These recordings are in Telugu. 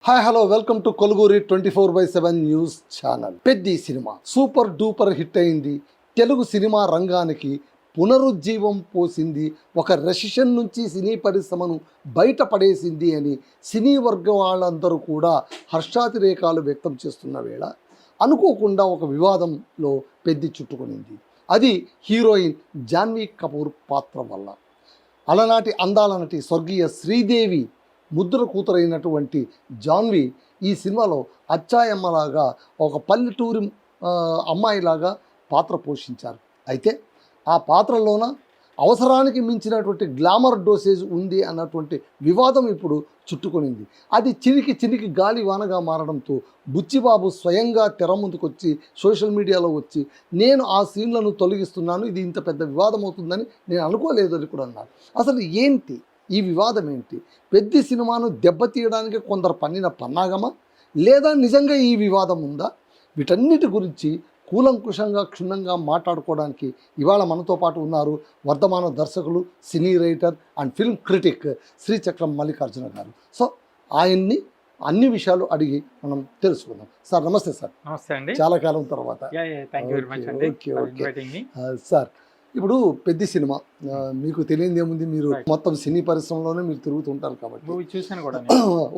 Hi hello welcome to Koluguri 24/7 news channel. Peddi cinema super duper hit అయింది. తెలుగు సినిమా రంగానికి పునరుజ్జీవం పోసింది. ఒక రెసిషన్ నుంచి సినీ పరిశ్రమను బయటపడేసింది అని సినీ వర్గం వాళ్ళందరూ కూడా హర్షాతిరేకాలు వ్యక్తం చేస్తున్న వేళ అనుకోకుండా ఒక వివాదంలో పెద్ది చుట్టుకునింది. అది హీరోయిన్ జాన్వీ కపూర్ పాత్ర వల్ల. అలనాటి అందాల నటి స్వర్గీయ శ్రీదేవి ముద్ర కూతురైనటువంటి జాన్వీ ఈ సినిమాలో అచ్చాయమ్మలాగా ఒక పల్లెటూరి అమ్మాయిలాగా పాత్ర పోషించారు. అయితే ఆ పాత్రలోన అవసరానికి మించినటువంటి గ్లామర్ డోసేజ్ ఉంది అన్నటువంటి వివాదం ఇప్పుడు చుట్టుకొనింది. అది చినికి గాలి వానగా మారడంతో బుచ్చిబాబు స్వయంగా తెర ముందుకొచ్చి సోషల్ మీడియాలో వచ్చి నేను ఆ సీన్లను తొలగిస్తున్నాను, ఇది ఇంత పెద్ద వివాదం అవుతుందని నేను అనుకోలేదు అని కూడా అన్నారు. అసలు ఏంటి ఈ వివాదం ఏంటి? పెద్ద సినిమాను దెబ్బతీయడానికి కొందరు పన్నిన పన్నాగమా, లేదా నిజంగా ఈ వివాదం ఉందా? వీటన్నిటి గురించి కూలంకుషంగా క్షుణ్ణంగా మాట్లాడుకోవడానికి ఇవాళ మనతో పాటు ఉన్నారు వర్ధమాన దర్శకులు, సినీ రైటర్ అండ్ ఫిల్మ్ క్రిటిక్ శ్రీచక్రం మల్లికార్జున గారు. సో ఆయన్ని అన్ని విషయాలు అడిగి మనం తెలుసుకుందాం. సార్ నమస్తే. సార్ నమస్తే అండి. చాలా కాలం తర్వాత. సార్ ఇప్పుడు పెద్ద సినిమా మీకు తెలియదు ఏముంది, మీరు మొత్తం సినీ పరిశ్రమలోనే మీరు తిరుగుతుంటారు కాబట్టి చూసాను కూడా.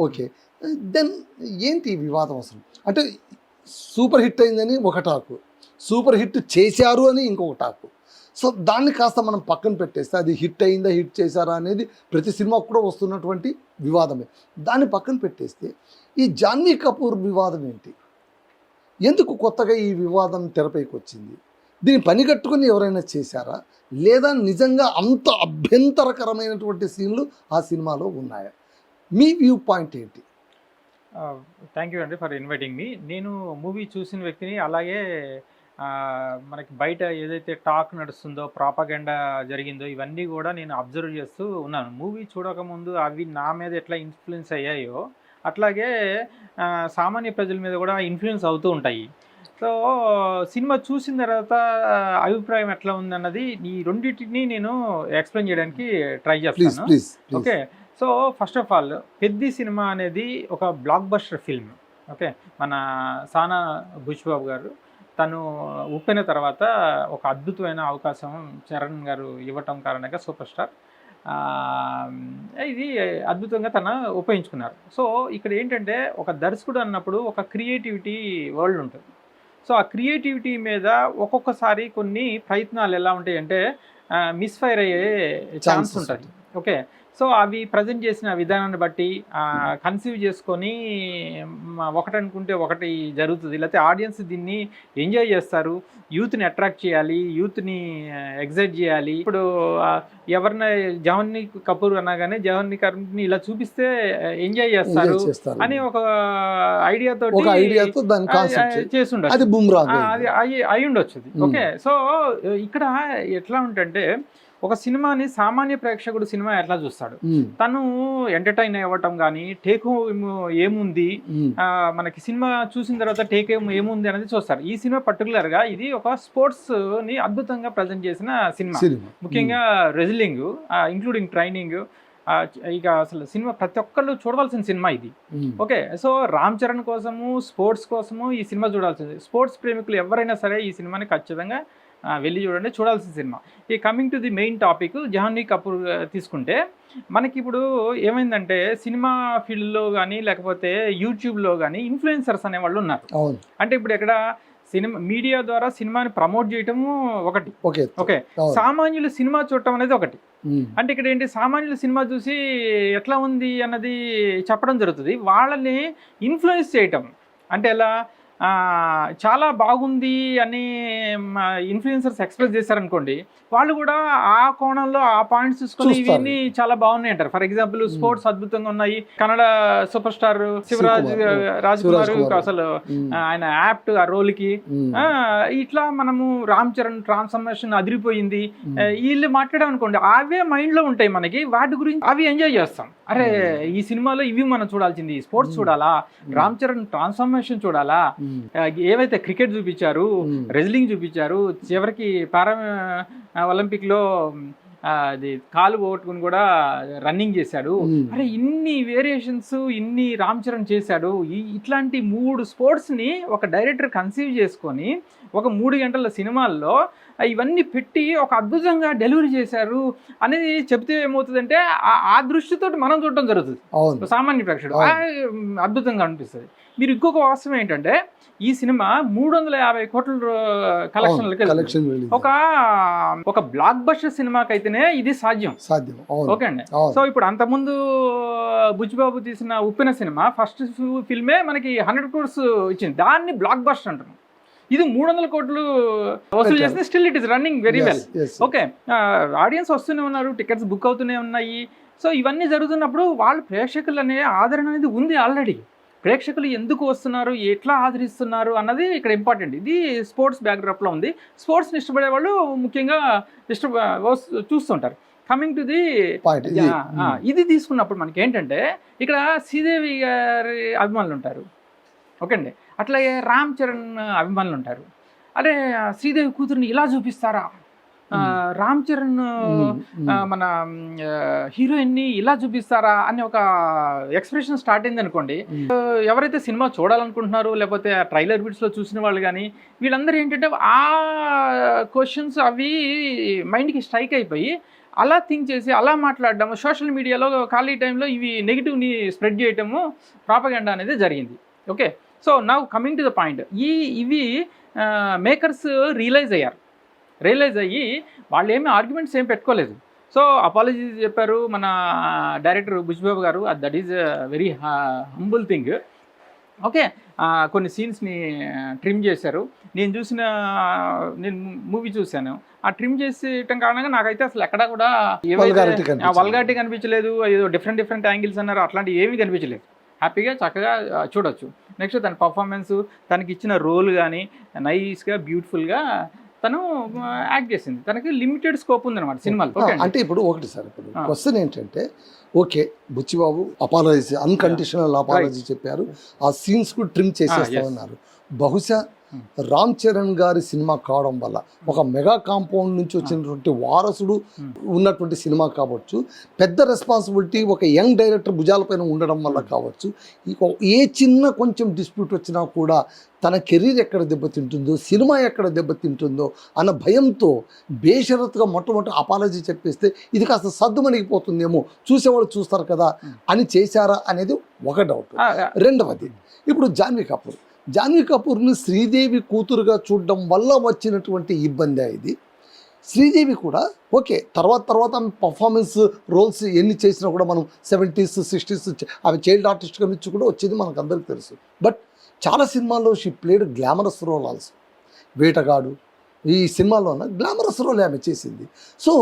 ఓకే, దెన్ ఏంటి ఈ వివాదం అసలు? అంటే సూపర్ హిట్ అయిందని ఒక టాకు, సూపర్ హిట్ చేశారు అని ఇంకొక టాకు. సో దాన్ని కాస్త మనం పక్కన పెట్టేస్తే అది హిట్ అయిందా, హిట్ చేశారా అనేది ప్రతి సినిమాకు కూడా వస్తున్నటువంటి వివాదమే. దాన్ని పక్కన పెట్టేస్తే ఈ జాన్వీ కపూర్ వివాదం ఏంటి? ఎందుకు కొత్తగా ఈ వివాదం తెరపైకి వచ్చింది? దీన్ని పనిగట్టుకుని ఎవరైనా చేశారా, లేదా నిజంగా అంత అభ్యంతరకరమైనటువంటి సీన్లు ఆ సినిమాలో ఉన్నాయా? మీ వ్యూ పాయింట్ ఏంటి? థ్యాంక్ యూ అండి ఫర్ ఇన్వైటింగ్ మీ. నేను మూవీ చూసిన వ్యక్తిని, అలాగే మనకి బయట ఏదైతే టాక్ నడుస్తుందో, ప్రాపగెండా జరిగిందో ఇవన్నీ కూడా నేను అబ్జర్వ్ చేస్తూ ఉన్నాను. మూవీ చూడకముందు అవి నా మీద ఎట్లా ఇన్ఫ్లుయెన్స్ అయ్యాయో అట్లాగే సామాన్య ప్రజల మీద కూడా ఇన్ఫ్లుయెన్స్ అవుతూ ఉంటాయి. సో సినిమా చూసిన తర్వాత అభిప్రాయం ఎట్లా ఉందన్నది ఈ రెండింటిని నేను ఎక్స్ప్లెయిన్ చేయడానికి ట్రై చేస్తాను. Okay, so first of all Peddi cinema అనేది ఒక బ్లాక్ బస్టర్ ఫిల్మ్. ఓకే, మన సానా బుచ్చిబాబు గారు తను ఉప్పిన తర్వాత ఒక అద్భుతమైన అవకాశం చరణ్ గారు ఇవ్వటం కారణంగా సూపర్ స్టార్ ఇది అద్భుతంగా తను ఉపయోగించుకున్నారు. సో ఇక్కడ ఏంటంటే ఒక దర్శకుడు అన్నప్పుడు ఒక క్రియేటివిటీ వరల్డ్ ఉంటుంది. సో ఆ క్రియేటివిటీ మీద ఒక్కొక్కసారి కొన్ని ప్రయత్నాలు ఎలా ఉంటాయి అంటే మిస్ఫైర్ అయ్యే ఛాన్స్ ఉంటుంది. ఓకే, సో అవి ప్రజెంట్ చేసిన విధానాన్ని బట్టి కన్సీవ్ చేసుకొని ఒకటి అనుకుంటే ఒకటి జరుగుతుంది. లేకపోతే ఆడియన్స్ దీన్ని ఎంజాయ్ చేస్తారు, యూత్ని అట్రాక్ట్ చేయాలి, యూత్ని ఎగ్జైట్ చేయాలి. ఇప్పుడు ఎవరిన జాన్వీ కపూర్ అనగానే జాన్వీ కపూర్ని ఇలా చూపిస్తే ఎంజాయ్ చేస్తారు అని ఒక ఐడియాతో చేస్తుండొచ్చు, అది అయి ఉండొచ్చు. ఓకే, సో ఇక్కడ ఎట్లా ఉంటుంటే ఒక సినిమాని సామాన్య ప్రేక్షకుడు సినిమా ఎట్లా చూస్తాడు, తను ఎంటర్టైన్ అవ్వటం కానీ టేక్ హోమ్ ఏముంది, మనకి సినిమా చూసిన తర్వాత టేక్ హోమ్ ఏముంది అనేది చూస్తారు. ఈ సినిమా పర్టికులర్గా ఇది ఒక స్పోర్ట్స్ ని అద్భుతంగా ప్రజెంట్ చేసిన సినిమా, ముఖ్యంగా రెజ్లింగ్ ఇంక్లూడింగ్ ట్రైనింగ్. ఇక అసలు సినిమా ప్రతి ఒక్కళ్ళు చూడవలసిన సినిమా ఇది. ఓకే, సో రామ్ చరణ్ కోసము, స్పోర్ట్స్ కోసము ఈ సినిమా చూడాల్సింది. స్పోర్ట్స్ ప్రేమికులు ఎవరైనా సరే ఈ సినిమాని ఖచ్చితంగా వెళ్ళి చూడాల్సిన సినిమా. ఈ coming to the main topic, Janhvi Kapoor తీసుకుంటే మనకి ఇప్పుడు ఏమైందంటే సినిమా ఫీల్డ్లో కానీ లేకపోతే యూట్యూబ్లో కానీ ఇన్ఫ్లుయెన్సర్స్ అనేవాళ్ళు ఉన్నారు. అంటే ఇప్పుడు ఎక్కడ సినిమా మీడియా ద్వారా సినిమాని ప్రమోట్ చేయటము ఒకటి, ఓకే, సామాన్యులు సినిమా చూడటం అనేది ఒకటి. అంటే ఇక్కడ ఏంటి, సామాన్యులు సినిమా చూసి ఎట్లా ఉంది అన్నది చెప్పడం జరుగుతుంది, వాళ్ళని ఇన్ఫ్లుయెన్స్ చేయటం. అంటే ఎలా చాలా బాగుంది అని ఇన్ఫ్లుయెన్సర్స్ ఎక్స్ప్రెస్ చేశారనుకోండి, వాళ్ళు కూడా ఆ కోణంలో ఆ పాయింట్స్ చూసుకొని ఇవన్నీ చాలా బాగున్నాయి అంటారు. ఫర్ ఎగ్జాంపుల్ స్పోర్ట్స్ అద్భుతంగా ఉన్నాయి, కన్నడ సూపర్ స్టార్ రాజ్ కుమార్ అసలు ఆయన యాప్ట్ ఆ రోల్ కి, ఇట్లా మనము రామ్ చరణ్ ట్రాన్స్ఫర్మేషన్ అదిరిపోయింది, వీళ్ళు మాట్లాడాం అనుకోండి, అవే మైండ్ లో ఉంటాయి మనకి, వాటి గురించి అవి ఎంజాయ్ చేస్తాం. అరే ఈ సినిమాలో ఇవి మనం చూడాల్సింది, స్పోర్ట్స్ చూడాలా, రామ్ చరణ్ ట్రాన్స్ఫర్మేషన్ చూడాలా, ఏవైతే క్రికెట్ చూపించారు, రెజ్లింగ్ చూపించారు, చివరికి పారా ఒలింపిక్ లో అది కాలు పోగొట్టుకుని కూడా రన్నింగ్ చేశాడు. అరే ఇన్ని వేరియేషన్స్ ఇన్ని రామ్ చరణ్ చేశాడు. ఇట్లాంటి 3 స్పోర్ట్స్ని ఒక డైరెక్టర్ కన్సీవ్ చేసుకొని ఒక 3 గంటల సినిమాల్లో ఇవన్నీ పెట్టి ఒక అద్భుతంగా డెలివరీ చేశారు అనేది చెప్తే ఏమవుతుందంటే ఆ దృష్టితో మనం చూడటం జరుగుతుంది సామాన్య ప్రేక్షకుడు. అద్భుతంగా అనిపిస్తుంది. మీరు ఇంకొక వాస్తవం ఏంటంటే ఈ సినిమా 350 కోట్ల కలెక్షన్ ఒక బ్లాక్ బస్టర్ సినిమాకైతేనే ఇది సాధ్యం. ఓకే అండి. సో ఇప్పుడు అంతకుముందు బుచ్చిబాబు తీసిన ఉప్పెన సినిమా ఫస్ట్ ఫిల్మే మనకి 100 crores ఇచ్చింది. దాన్ని బ్లాక్ బస్టర్ అంటున్నాం. ఇది 300 కోట్లు వసూలు చేసింది. Still it is running very well. Okay, audience వస్తూనే ఉన్నారు, టికెట్స్ బుక్ అవుతూనే ఉన్నాయి. సో ఇవన్నీ జరుగుతున్నప్పుడు వాళ్ళ ప్రేక్షకులు అనే ఆదరణ అనేది ఉంది ఆల్రెడీ. ప్రేక్షకులు ఎందుకు వస్తున్నారు, ఎట్లా ఆదరిస్తున్నారు అన్నది ఇక్కడ ఇంపార్టెంట్. ఇది స్పోర్ట్స్ బ్యాక్డ్రాప్లో ఉంది. స్పోర్ట్స్ని ఇష్టపడే వాళ్ళు ముఖ్యంగా చూస్తుంటారు. కమింగ్ టు ది ఇది తీసుకున్నప్పుడు మనకి ఏంటంటే ఇక్కడ శ్రీదేవి గారి అభిమానులు ఉంటారు. ఓకే అండి. అట్లాగే రామ్ చరణ్ అభిమానులు ఉంటారు. అరే శ్రీదేవి కూతురిని ఇలా చూపిస్తారా, రామ్ చరణ్ మన హీరోయిన్ని ఇలా చూపిస్తారా అని ఒక ఎక్స్ప్రెషన్ స్టార్ట్ అయింది అనుకోండి. ఎవరైతే సినిమా చూడాలనుకుంటున్నారో లేకపోతే ట్రైలర్ బిట్స్లో చూసిన వాళ్ళు కానీ వీళ్ళందరూ ఏంటంటే ఆ క్వశ్చన్స్ అవి మైండ్కి స్ట్రైక్ అయిపోయి అలా థింక్ చేసి అలా మాట్లాడడము, సోషల్ మీడియాలో ఖాళీ టైంలో ఇవి నెగిటివ్ని స్ప్రెడ్ చేయటము, ప్రాపగండా అనేది జరిగింది. Okay, so now coming to the point. ఇవి మేకర్స్ రియలైజ్ అయ్యి వాళ్ళు ఏమి ఆర్గ్యుమెంట్స్ ఏం పెట్టుకోలేదు. సో అపాలజీ చెప్పారు మన డైరెక్టర్ బుచ్చిబాబు గారు. That is very humble thing. Okay, కొన్ని సీన్స్ని ట్రిమ్ చేశారు. నేను మూవీ చూశాను. ఆ ట్రిమ్ చేసేయటం కారణంగా నాకైతే అసలు ఎక్కడా కూడా వల్గారిటీ కనిపించలేదు. ఏదో డిఫరెంట్ యాంగిల్స్ అన్నారు, అట్లాంటివి ఏమీ కనిపించలేదు. హ్యాపీగా చక్కగా చూడొచ్చు. నెక్స్ట్ తన పర్ఫార్మెన్స్, తనకి ఇచ్చిన రోల్ కానీ నైస్గా బ్యూటిఫుల్గా తను యాక్ట్ చేసింది. తనకి లిమిటెడ్ స్కోప్ ఉందన్నమాట సినిమాలో. అంటే ఇప్పుడు ఒకటి సార్, ఇప్పుడు క్వశ్చన్ ఏంటంటే okay Buchibabu apology, unconditional apology చెప్పారు, ఆ సీన్స్ కూడా ట్రిమ్ చేసేస్తామన్నారు. బహుశా రామ్ చరణ్ గారి సినిమా కావడం వల్ల ఒక మెగా కాంపౌండ్ నుంచి వచ్చినటువంటి వారసుడు ఉన్నటువంటి సినిమా కావచ్చు, పెద్ద రెస్పాన్సిబిలిటీ ఒక యంగ్ డైరెక్టర్ భుజాలపైన ఉండడం వల్ల కావచ్చు, ఏ చిన్న కొంచెం డిస్ప్యూట్ వచ్చినా కూడా తన కెరీర్ ఎక్కడ దెబ్బతింటుందో, సినిమా ఎక్కడ దెబ్బతింటుందో అన్న భయంతో బేషరత్గా మొట్టమొదటి అపాలజీ చెప్పేస్తే ఇది కాస్త సద్దుమణిగిపోతుందేమో, చూసేవాళ్ళు చూస్తారు కదా అని చేశారా అనేది ఒక డౌట్. రెండవది, ఇప్పుడు జాన్వీ కపూర్ని శ్రీదేవి కూతురుగా చూడడం వల్ల వచ్చినటువంటి ఇబ్బంది ఇది. శ్రీదేవి కూడా ఓకే తర్వాత ఆమె పర్ఫార్మెన్స్ రోల్స్ ఎన్ని చేసినా కూడా మనం 70s 60s ఆమె చైల్డ్ ఆర్టిస్ట్గా నుంచి కూడా వచ్చేది మనకు అందరికీ తెలుసు. బట్ చాలా సినిమాల్లో she played glamorous role also. Vetagadu ఈ సినిమాలో గ్లామరస్ రోల్ ఆమె చేసింది. సో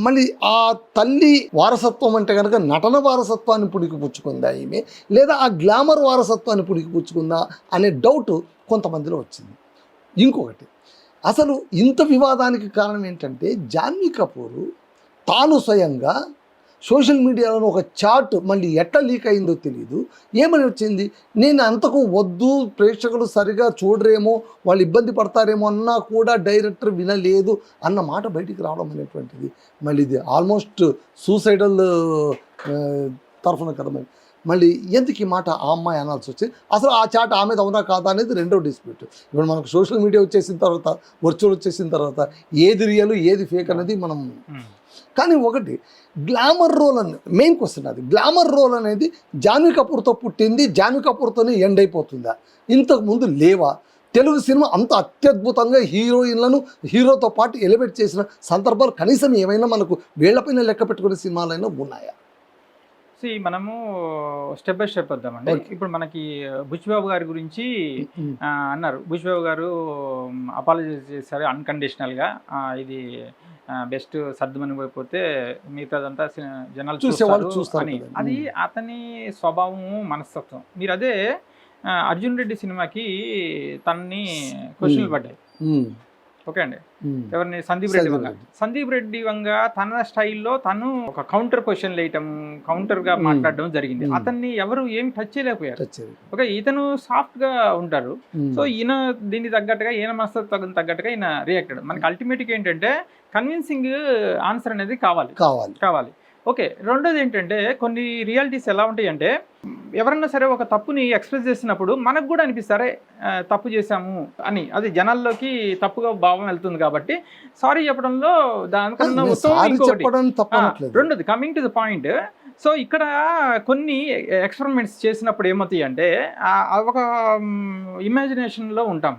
మళ్ళీ ఆ తల్లి వారసత్వం అంటే కనుక నటన వారసత్వాన్ని పుణికిపుచ్చుకుందా ఈమె, లేదా ఆ గ్లామర్ వారసత్వాన్ని పుణికిపుచ్చుకుందా అనే డౌట్ కొంతమందిలో వచ్చింది. ఇంకొకటి, అసలు ఇంత వివాదానికి కారణం ఏంటంటే జాన్వీ కపూర్ తాను స్వయంగా సోషల్ మీడియాలో ఒక చాట్ మళ్ళీ ఎట్లా లీక్ అయిందో తెలియదు, ఏమని వచ్చింది, నేను అంతకు వద్దు, ప్రేక్షకులు సరిగా చూడరేమో, వాళ్ళు ఇబ్బంది పడతారేమో అన్నా కూడా డైరెక్టర్ వినలేదు అన్న మాట బయటికి రావడం అనేటువంటిది మళ్ళీ ఇది ఆల్మోస్ట్ సూసైడల్ తరఫున కదా. మళ్ళీ ఎందుకు ఈ మాట ఆ అమ్మాయి అనాల్సి వచ్చింది, అసలు ఆ చాట్ ఆమె అవునా కాదా అనేది రెండో డిస్ప్యూట్. ఇప్పుడు మనకు సోషల్ మీడియా వచ్చేసిన తర్వాత, వర్చువల్ వచ్చేసిన తర్వాత ఏది రియల్ ఏది ఫేక్ అనేది మనం. కానీ ఒకటి, గ్లామర్ రోల్ అని మెయిన్ క్వశ్చన్, అది గ్లామర్ రోల్ అనేది జాన్వీ కపూర్తో పుట్టింది, జాన్వీ కపూర్తోనే ఎండ్ అయిపోతుందా? ఇంతకుముందు లేవా? తెలుగు సినిమా అంత అత్యద్భుతంగా హీరోయిన్లను హీరోతో పాటు ఎలివేట్ చేసిన సందర్భాలు కనీసం ఏమైనా మనకు వేళ్లపైన లెక్క పెట్టుకునే సినిమాలైనా ఉన్నాయా? మనము స్టెప్ బై స్టెప్ వద్దామండి. ఇప్పుడు మనకి బుచ్చిబాబు గారి గురించి అన్నారు. బుచ్చిబాబు గారు అపాలజైజ్ చేశారు అన్కండిషనల్గా, ఇది బెస్ట్ సర్దుమని పోయిపోతే మిగతాదంతా జనాలు చూస్తారు అని. అది అతని స్వభావం, మనస్తత్వం. మీరు అదే అర్జున్ రెడ్డి సినిమాకి తనని క్వశ్చన్లు పడ్డాయి. ఓకే అండి. ఎవరిని? సందీప్ రెడ్డి వంగ. సందీప్ రెడ్డి వంగ తన స్టైల్లో తను ఒక కౌంటర్ క్వశ్చన్ వేయటం, కౌంటర్ గా మాట్లాడడం జరిగింది. అతన్ని ఎవరు ఏమి టచ్ చేయలేకపోయారు. ఓకే, ఇతను సాఫ్ట్ గా ఉంటారు. సో ఈయన దీనికి తగ్గట్టుగా, ఈయన మనస్తత్వం తగ్గట్టుగా ఈయన రియాక్టెడ్. మనకి అల్టిమేట్ గా ఏంటంటే కన్విన్సింగ్ ఆన్సర్ అనేది కావాలి. ఓకే, రెండోది ఏంటంటే కొన్ని రియాలిటీస్ ఎలా ఉంటాయి అంటే, ఎవరన్నా సరే ఒక తప్పుని ఎక్స్ప్రెస్ చేసినప్పుడు మనకు కూడా అనిపిస్తారే తప్పు చేశాము అని, అది జనాల్లోకి తప్పుగా భావం వెళ్తుంది కాబట్టి సారీ చెప్పడంలో దానికన్నా రెండోది coming to the point. So ఇక్కడ కొన్ని ఎక్స్పెరిమెంట్స్ చేసినప్పుడు ఏమవుతాయి అంటే ఒక ఇమాజినేషన్లో ఉంటాం.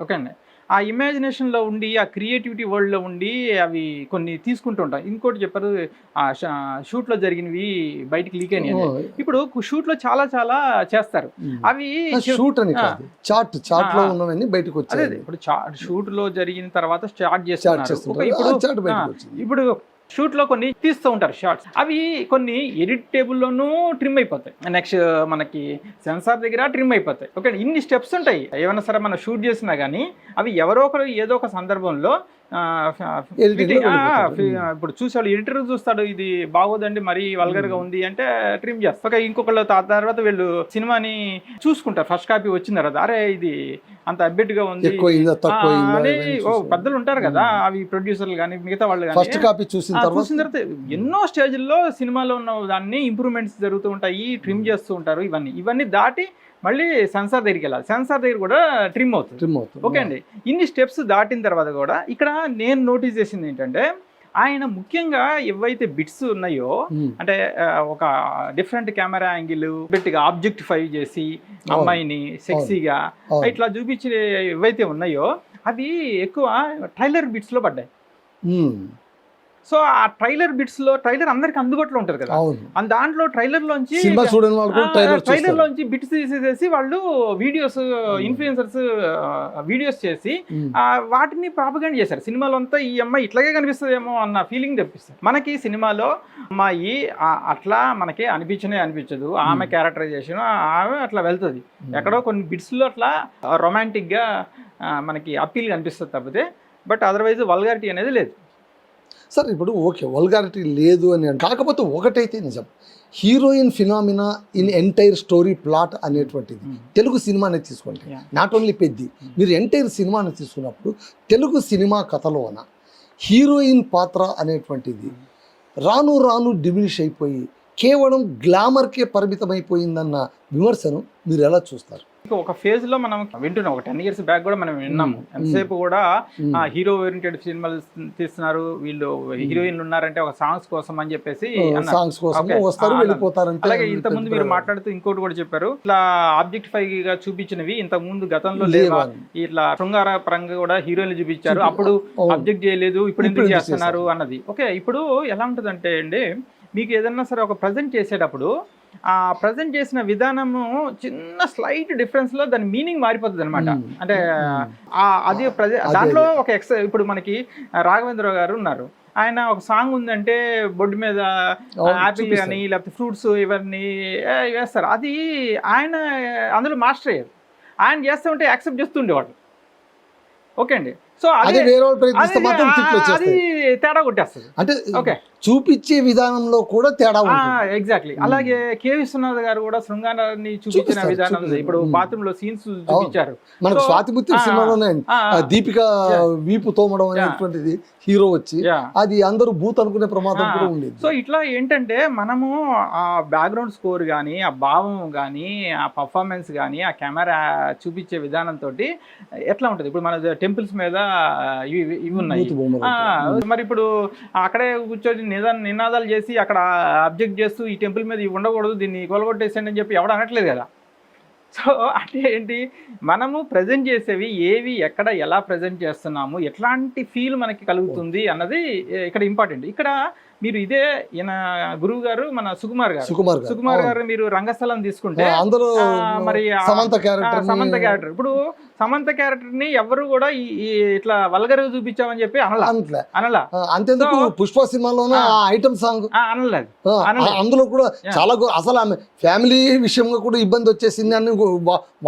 ఓకే అండి, ఆ ఇమాజినేషన్లో ఉండి, ఆ క్రియేటివిటీ వరల్డ్లో ఉండి అవి కొన్ని తీసుకుంటూ ఉంటాం. ఇంకోటి చెప్పారు, ఆ షూట్లో జరిగినవి బయటికి లీక్ అయినాయి. ఇప్పుడు షూట్లో చాలా చేస్తారు. అవి షూట్ అని చాట్ లో ఉన్నవన్నీ బయటకు వచ్చాయి. అదే ఇప్పుడు షూట్లో జరిగిన తర్వాత స్టార్ట్ చేస్తారు. ఇప్పుడు షూట్లో కొన్ని తీస్తూ ఉంటారు షార్ట్స్, అవి కొన్ని ఎడిట్ టేబుల్లోనూ ట్రిమ్ అయిపోతాయి. నెక్స్ట్ మనకి సెన్సార్ దగ్గర ట్రిమ్ అయిపోతాయి. ఓకే, ఇన్ని స్టెప్స్ ఉంటాయి. ఏమైనా సరే మనం షూట్ చేసినా కానీ అవి ఎవరో ఒకరు ఏదో ఒక సందర్భంలో ఇప్పుడు చూసేవాళ్ళు ఎడిటర్ చూస్తాడు, ఇది బాగోదండి మరీ వల్గర్ గా ఉంది అంటే ట్రిమ్ చేస్తారు. ఓకే, ఇంకొకళ్ళు తర్వాత వీళ్ళు సినిమాని చూసుకుంటారు. ఫస్ట్ కాపీ వచ్చిన తర్వాత అరే ఇది అంత అబ్బెట్ గా ఉంది అని పెద్దలు ఉంటారు కదా, అవి ప్రొడ్యూసర్లు కానీ మిగతా వాళ్ళు కానీ ఫస్ట్ కాపీ చూసిన తర్వాత ఎన్నో స్టేజ్ల్లో సినిమాలో ఉన్న దాన్ని ఇంప్రూవ్మెంట్స్ జరుగుతూ ఉంటాయి, ట్రిమ్ చేస్తూ ఉంటారు. ఇవన్నీ దాటి మళ్ళీ సెన్సార్ దగ్గరికి వెళ్ళాలి. సెన్సార్ దగ్గర కూడా ట్రిమ్ అవుతుంది. ఓకే అండి, ఇన్ని స్టెప్స్ దాటిన తర్వాత కూడా ఇక్కడ నేను నోటీస్ చేసింది ఏంటంటే, ఆయన ముఖ్యంగా ఏవైతే బిట్స్ ఉన్నాయో అంటే ఒక డిఫరెంట్ కెమెరా యాంగిల్ గట్టిగా ఆబ్జెక్టిఫై చేసి అమ్మాయిని సెక్సీగా ఇట్లా చూపించే ఏవైతే ఉన్నాయో అవి ఎక్కువ ట్రైలర్ బిట్స్లో పడ్డాయి. సో ఆ ట్రైలర్ బిట్స్ లో, ట్రైలర్ అందరికి అందుబాటులో ఉంటారు కదా, దాంట్లో ట్రైలర్ లోంచి బిట్స్ తీసేసి వాళ్ళు వీడియోస్, ఇన్ఫ్లుయెన్సర్స్ వీడియోస్ చేసి వాటిని ప్రాపగండా చేశారు. సినిమాలో అంతా ఈ అమ్మాయి ఇట్లాగే కనిపిస్తుందేమో అన్న ఫీలింగ్ తెప్పిస్తారు మనకి. సినిమాలో అమ్మాయి అట్లా మనకి అనిపించదు, ఆమె క్యారెక్టరైజేషన్ ఆమె అట్లా వెళ్తుంది. ఎక్కడో కొన్ని బిట్స్ లో అట్లా రొమాంటిక్ గా మనకి అప్పీల్ కనిపిస్తుంది తప్పితే, బట్ అదర్వైజ్ వల్గారిటీ అనేది లేదు. సార్ ఇప్పుడు ఓకే వల్గారిటీ లేదు అని, కాకపోతే ఒకటైతే నిజం, heroine phenomena in entire story plot అనేటువంటిది తెలుగు సినిమాని తీసుకోండి, నాట్ ఓన్లీ పెద్ది, మీరు ఎంటైర్ సినిమాని తీసుకున్నప్పుడు తెలుగు సినిమా కథలోన హీరోయిన్ పాత్ర అనేటువంటిది రాను డిమినిష్ అయిపోయి కేవలం గ్లామర్కే పరిమితమైపోయిందన్న విమర్శను మీరు ఎలా చూస్తారు? ఒక ఫేజ్ లో మనం వింటున్నాం, ఒక 10 years బ్యాక్ కూడా మనం విన్నాము. ఎంతసేపు కూడా హీరో ఓరియంటెడ్ సినిమాలు తీస్తున్నారు, వీళ్ళు హీరోయిన్లు ఉన్నారంటే ఒక సాంగ్స్ కోసం అని చెప్పేసి. అలాగే ఇంత ముందు మీరు మాట్లాడుతూ ఇంకోటి కూడా చెప్పారు, ఇట్లా ఆబ్జెక్టిఫై గా చూపించినవి ఇంత ముందు గతంలో లేవా, ఇట్లా శృంగార పరంగా కూడా హీరోయిన్లు చూపించారు, అప్పుడు అబ్జెక్ట్ చేయలేదు, ఇప్పుడు ఎందుకు చేస్తున్నారు అన్నది. ఓకే, ఇప్పుడు ఎలా ఉంటుందంటే అండి, మీకు ఏదన్నా సరే ఒక ప్రజెంట్ చేసేటప్పుడు ఆ ప్రజెంట్ చేసిన విధానము చిన్న స్లైట్ డిఫరెన్స్ లో దాని మీనింగ్ మారిపోతుంది అనమాట. అంటే అది దాంట్లో ఒక ఇప్పుడు మనకి రాఘవేంద్ర గారు ఉన్నారు, ఆయన ఒక సాంగ్ ఉందంటే బొడ్డు మీద యాపిల్ కానీ లేకపోతే ఫ్రూట్స్ ఇవన్నీ వేస్తారు, అది ఆయన అందులో మాస్టర్ అయ్యారు, ఆయన చేస్తూ ఉంటే యాక్సెప్ట్ చేస్తుండేవాడు. ఓకే అండి, సో అది తేడా కొట్టేస్తుంది. అంటే ఓకే చూపించే విధానంలో కూడా తేడా. ఎగ్జాక్ట్లీ. అలాగే కె విశ్వనాథ్ గారు కూడా శృంగారాన్ని చూపించిన విధానం, ఇప్పుడు బాత్రూమ్ లో సీన్స్ చూపించారు. మనకు స్వాతిముత్యం సినిమాలోనే దీపిక వీపు తోమడం అనేటువంటిది హీరో వచ్చి అది అందరూ భూత్ అనుకునే ప్రమాదం కూడా ఉండేది. సో ఇట్లా ఏంటంటే మనము ఆ బ్యాక్గ్రౌండ్ స్కోర్ కానీ, ఆ భావం కానీ, ఆ పర్ఫార్మెన్స్ కానీ, ఆ కెమెరా చూపించే విధానంతో ఎట్లా ఉంటుంది. ఇప్పుడు మన టెంపుల్స్ మీద ఇవి ఉన్నాయి, మరి ఇప్పుడు అక్కడే కూర్చొని నినాదాలు చేసి అక్కడ అబ్జెక్ట్ చేస్తూ ఈ టెంపుల్ మీద ఇవి ఉండకూడదు, దీన్ని కొలగొట్టేసండి అని చెప్పి ఎవడు అనట్లేదు కదా. సో అంటే ఏంటి, మనము ప్రజెంట్ చేసేవి ఏవి, ఎక్కడ ఎలా ప్రజెంట్ చేస్తున్నాము, ఎట్లాంటి ఫీల్ మనకి కలుగుతుంది అన్నది ఇక్కడ ఇంపార్టెంట్. ఇక్కడ మీరు ఇదే ఈయన గురువు గారు మన సుకుమార్ సుకుమార్ గారు మీరు రంగస్థలం తీసుకుంటే అందులో మరి సమంత క్యారెక్టర్ ఇప్పుడు సమంత క్యారెక్టర్ ని ఎవరు కూడా ఇట్లా వల్గర్ చూపించామని చెప్పి అనలా అంతేందుకు పుష్ప సినిమాలోనే ఐటమ్ సాంగ్ అనలేదు అందులో కూడా చాలా అసలు ఆమె ఫ్యామిలీ విషయంగా కూడా ఇబ్బంది వచ్చేసింది అని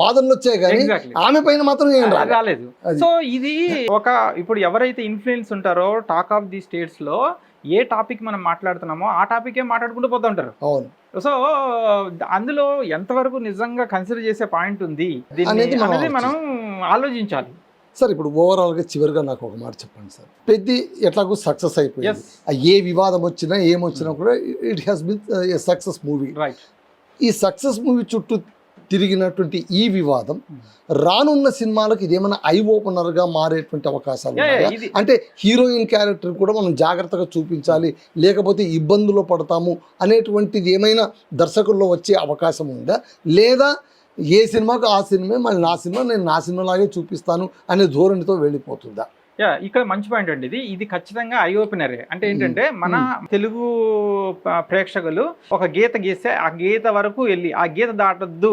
వాదనలు వచ్చాయి కానీ ఆమె పైన మాత్రం ఏం రాలేదు. సో ఇది ఒక ఇప్పుడు ఎవరైతే ఇన్ఫ్లుయెన్స్ ఉంటారో టాక్ ఆఫ్ ది స్టేట్స్ లో ఏ టాపిక్ మనం మాట్లాడుతున్నామో ఆ టాపికే మాట్లాడుకుంటూ పోతూ ఉంటారు. సో అందులో ఎంతవరకు నిజంగా కన్సిడర్ చేసే పాయింట్ ఉంది అనేది మనం ఆలోచించాలి. సార్ ఇప్పుడు ఓవరాల్ గా చివరిగా నాకు ఒక మాట చెప్పండి సార్. పెద్ద ఎట్లాగో సక్సెస్ అయిపోయింది, ఏ వివాదం వచ్చినా ఏమొచ్చినా కూడా it has been A success movie. ఈ సక్సెస్ మూవీ చుట్టూ తిరిగినటువంటి ఈ వివాదం రానున్న సినిమాలకు ఇదేమైనా ఐ ఓపెనర్ గా మారేటువంటి అవకాశాలు ఉన్నాయా? అంటే హీరోయిన్ క్యారెక్టర్ కూడా మనం జాగ్రత్తగా చూపించాలి, లేకపోతే ఇబ్బందులు పడతాము అనేటువంటిది ఏమైనా దర్శకుల్లో వచ్చే అవకాశం ఉందా, లేదా ఏ సినిమాకు ఆ సినిమా మళ్ళీ నా సినిమా నేను నా సినిమాలాగే చూపిస్తాను అనే ధోరణితో వెళ్ళిపోతుందా? ఇక్కడ మంచి పాయింట్ అండి. ఇది ఖచ్చితంగా ఐ ఓపెనరే. అంటే ఏంటంటే మన తెలుగు ప్రేక్షకులు ఒక గీత గీస్తే ఆ గీత వరకు వెళ్ళి ఆ గీత దాటద్దు,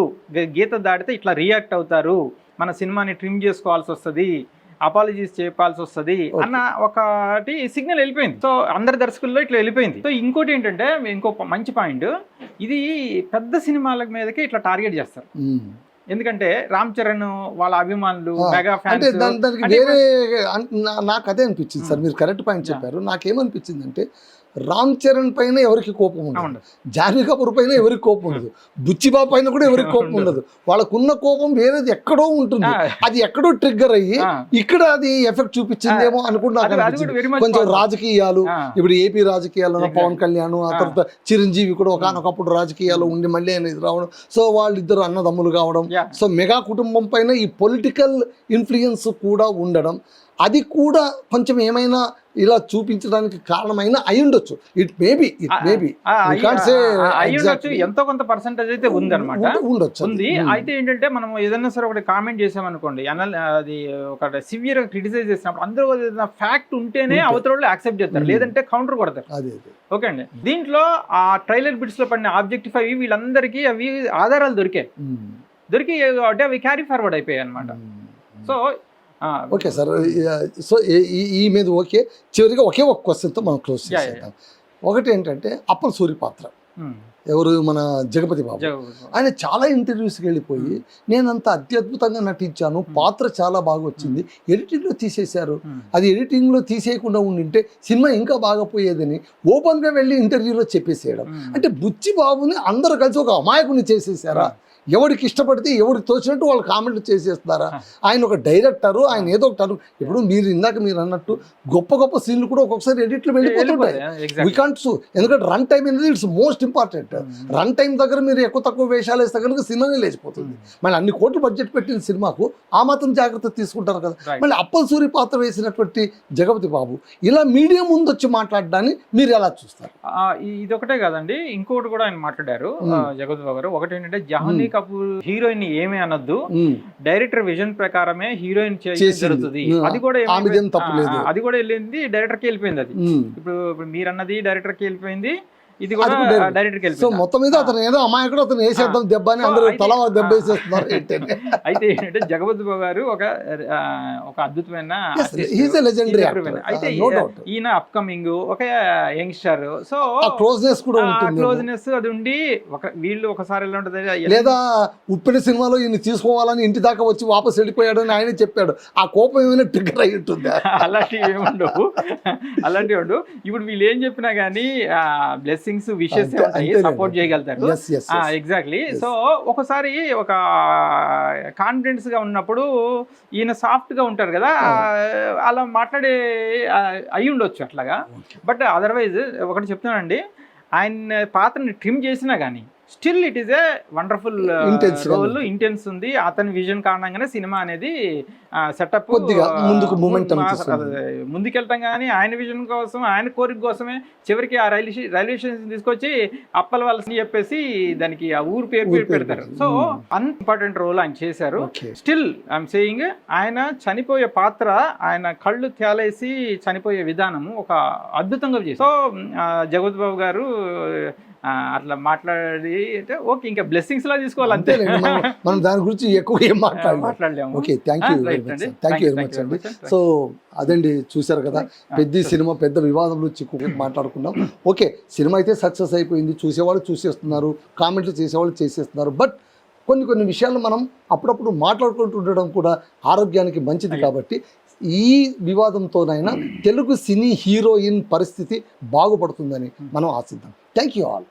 గీత దాటితే ఇట్లా రియాక్ట్ అవుతారు, మన సినిమాని ట్రిమ్ చేసుకోవాల్సి వస్తుంది, అపాలజీస్ చెప్పాల్సి వస్తుంది అన్న ఒకటి సిగ్నల్ వెళ్ళిపోయింది. సో అందరి దర్శకుల్లో ఇట్లా వెళ్ళిపోయింది. సో ఇంకోటి ఏంటంటే ఇంకో మంచి పాయింట్, ఇది పెద్ద సినిమాల మీదకి ఇట్లా టార్గెట్ చేస్తారు. ఎందుకంటే రామ్ చరణ్ వాళ్ళ అభిమానులు మెగా ఫ్యాన్స్. దానికి వేరే నాకు అదే అనిపించింది సార్, మీరు కరెక్ట్ పాయింట్ చెప్పారు. నాకేమనిపించింది అంటే రామ్ చరణ్ పైన ఎవరికి కోపం ఉండదు, జాన్వీ కపూర్ పైన ఎవరికి కోపం ఉండదు, బుచ్చిబాబు పైన కూడా ఎవరికి కోపం ఉండదు. వాళ్ళకున్న కోపం వేరేది ఎక్కడో ఉంటుంది, అది ఎక్కడో ట్రిగ్గర్ అయ్యి ఇక్కడ అది ఎఫెక్ట్ చూపించిందేమో అనుకుంటున్నా. కొంచెం రాజకీయాలు, ఇప్పుడు ఏపీ రాజకీయాల్లో పవన్ కళ్యాణ్, ఆ తర్వాత చిరంజీవి కూడా ఒకనొకప్పుడు రాజకీయాల్లో ఉండి మళ్ళీ అనేది రావడం, సో వాళ్ళిద్దరు అన్నదమ్ములు కావడం, సో మెగా కుటుంబం పైన ఈ పొలిటికల్ ఇన్ఫ్లుయెన్స్ కూడా ఉండడం, అది కూడా కొంచెం ఏమైనా ఇలా చూపించడానికి కారణమైన అయి ఉండొచ్చు. ఇట్ మేబీ ఎంతో కొంత పర్సెంటేజ్ అయితే ఉందన్నమాట, ఉంది. అయితే ఏంటంటే మనం ఏదైనా సరే ఒకటి కామెంట్ చేసామనుకోండి, అది ఒక సివియర్ గా క్రిటిసైజ్ చేసినప్పుడు అందరూ ఏదైనా ఫ్యాక్ట్ ఉంటేనే అవతల యాక్సెప్ట్ చేస్తారు, లేదంటే కౌంటర్ కొడతారు. ఓకే అండి, దీంట్లో ఆ ట్రైలర్ బిట్స్ లో పడిన ఆబ్జెక్టిఫై వీళ్ళందరికీ అవి ఆధారాలు దొరికి అంటే అవి క్యారీ ఫార్వర్డ్ అయిపోయాయి అనమాట. సో ఓకే సార్, సో ఈ మీద ఓకే. చివరిగా ఒకే ఒక క్వశ్చన్తో మనం క్లోజ్ చేసేద్దాం. ఒకటి ఏంటంటే అప్పల సూరి పాత్ర, ఎవరు మన జగపతి బాబు, ఆయన చాలా ఇంటర్వ్యూస్కి వెళ్ళిపోయి నేను అంత అత్యద్భుతంగా నటించాను, పాత్ర చాలా బాగా వచ్చింది, ఎడిటింగ్లో తీసేశారు, అది ఎడిటింగ్లో తీసేయకుండా ఉండింటే సినిమా ఇంకా బాగా పోయేదని ఓపెన్గా వెళ్ళి ఇంటర్వ్యూలో చెప్పేసేయడం. అంటే బుచ్చి బాబుని అందరూ కలిసి ఒక అమాయకుని చేసేసారా? ఎవరికి ఇష్టపడితే ఎవరికి తోచినట్టు వాళ్ళు కామెంట్లు చేసేస్తున్నారా? ఆయన ఒక డైరెక్టరు, ఆయన ఏదో ఒకటి. ఇప్పుడు మీరు అన్నట్టు గొప్ప గొప్ప సీన్లు కూడా ఒక్కొక్కసారి ఎడిట్లు వెళ్ళిపోతుంటాయి. వీ కాంట్ సూ, ఎందుకంటే రన్ టైం అనేది it's most important. Run time దగ్గర మీరు ఎక్కువ తక్కువ వేషాలు వేస్తే కనుక సినిమానే లేచిపోతుంది. మళ్ళీ అన్ని కోట్లు బడ్జెట్ పెట్టిన సినిమాకు ఆ మాత్రం జాగ్రత్త తీసుకుంటారు కదా. మళ్ళీ అప్పల సూరి పాత్ర వేసినటువంటి జగపతి బాబు ఇలా మీడియా ముందు వచ్చి మాట్లాడడాన్ని మీరు ఎలా చూస్తారు? ఇదొకటే కాదండి, ఇంకోటి కూడా ఆయన మాట్లాడారు జగపతి బాబు గారు. ఒకటి ఏంటంటే జాహ్నవి కపూర్ హీరోయిన్ ఏమీ అనొద్దు, డైరెక్టర్ విజన్ ప్రకారమే హీరోయిన్ జరుగుతుంది, అది కూడా వెళ్ళింది డైరెక్టర్ కి వెళ్ళిపోయింది. అది ఇప్పుడు మీరు అన్నది డైరెక్టర్ కి వెళ్ళిపోయింది, ఇది కూడా డైరెక్టర్ కి వెళ్ళిపోయింది. సో మొత్తం మీద అతను ఏదో అమాయకుడు, అతను వేసేద్దాం దెబ్బ అని అందరూ తల దెబ్బ వేసేస్తున్నారు. అయితే ఏంటంటే జగపతి బాబు గారు ఒక అద్భుతమైన అయితే ఈయన అప్కమింగ్ ఒక యంగ్స్టర్, సో క్లోజ్నెస్ కూడా ఉంటుంది, క్లోజ్నెస్ అది ఉండి వీళ్ళు ఒకసారి ఎలా ఉంటుంది, లేదా ఉప్పిన సినిమాలో ఈయన తీసుకోవాలని ఇంటి దాకా వచ్చి వాపస్ వెళ్ళిపోయాడు అని ఆయన చెప్పాడు, ఆ కోపం ఏమైనా ట్రిగ్గర్ అయి ఉంటుంది. అలాంటివి ఏముండవు, అలాంటివి ఉండవు. ఇప్పుడు వీళ్ళు ఏం చెప్పినా కానీ బ్లెస్సింగ్స్ విషెస్ సపోర్ట్ చేయగలుగుతారు. ఎగ్జాక్ట్లీ. సో ఒకసారి ఒక కాన్ఫిడెన్స్ గా ఉన్నప్పుడు ఈయన సాఫ్ట్ గా ఉంటారు కదా, అలా మాట్లాడే అయి ఉండొచ్చు అట్లాగా. బట్ అదర్వైజ్ ఒకటి చెప్తున్నానండి, ఆయన పాత్రని ట్రిమ్ చేసినా కానీ still it is a wonderful Intense గా రోల్, ఇంటెన్స్ ఉంది. అతని విజన్ కారణంగానే సినిమా అనేది సెటప్ కొద్దిగా ముందుకు momentum తీసుకుంది. ముందుకెళ్ళటం కానీ ఆయన విజన్ కోసం, ఆయన కోరిక కోసమే చివరికి ఆ రైల్వే స్టేషన్ తీసుకొచ్చి అప్పల వాళ్ళని చెప్పేసి దానికి ఆ ఊరు పేరు పెడతారు. సో అంత ఇంపార్టెంట్ రోల్ ఆయన చేశారు. స్టిల్ ఐఎమ్ సేయింగ్ ఆయన చనిపోయే పాత్ర, ఆయన కళ్ళు తేలేసి చనిపోయే విధానము ఒక అద్భుతంగా చేశారు. సో జగపతి బాబు గారు అట్లా మాట్లాడి అంటే ఓకే, ఇంకా బ్లెస్సింగ్స్ లా తీసుకోవాలి అంతే. మనం దాని గురించి ఎక్కువ ఏం మాట్లాడలేము. Okay, thank you very much అండి. సో అదండి, చూశారు కదా, పెద్ద సినిమా పెద్ద వివాదంలో చిక్కు మాట్లాడుకున్నాం. ఓకే, సినిమా అయితే సక్సెస్ అయిపోయింది, చూసేవాళ్ళు చూసేస్తున్నారు, కామెంట్లు చేసేవాళ్ళు చేసేస్తున్నారు. బట్ కొన్ని విషయాలు మనం అప్పుడప్పుడు మాట్లాడుకుంటూ ఉండడం కూడా ఆరోగ్యానికి మంచిది. కాబట్టి ఈ వివాదంతోనైనా తెలుగు సినీ హీరోయిన్ పరిస్థితి బాగుపడుతుందని మనం ఆశిద్దాం. Thank you all.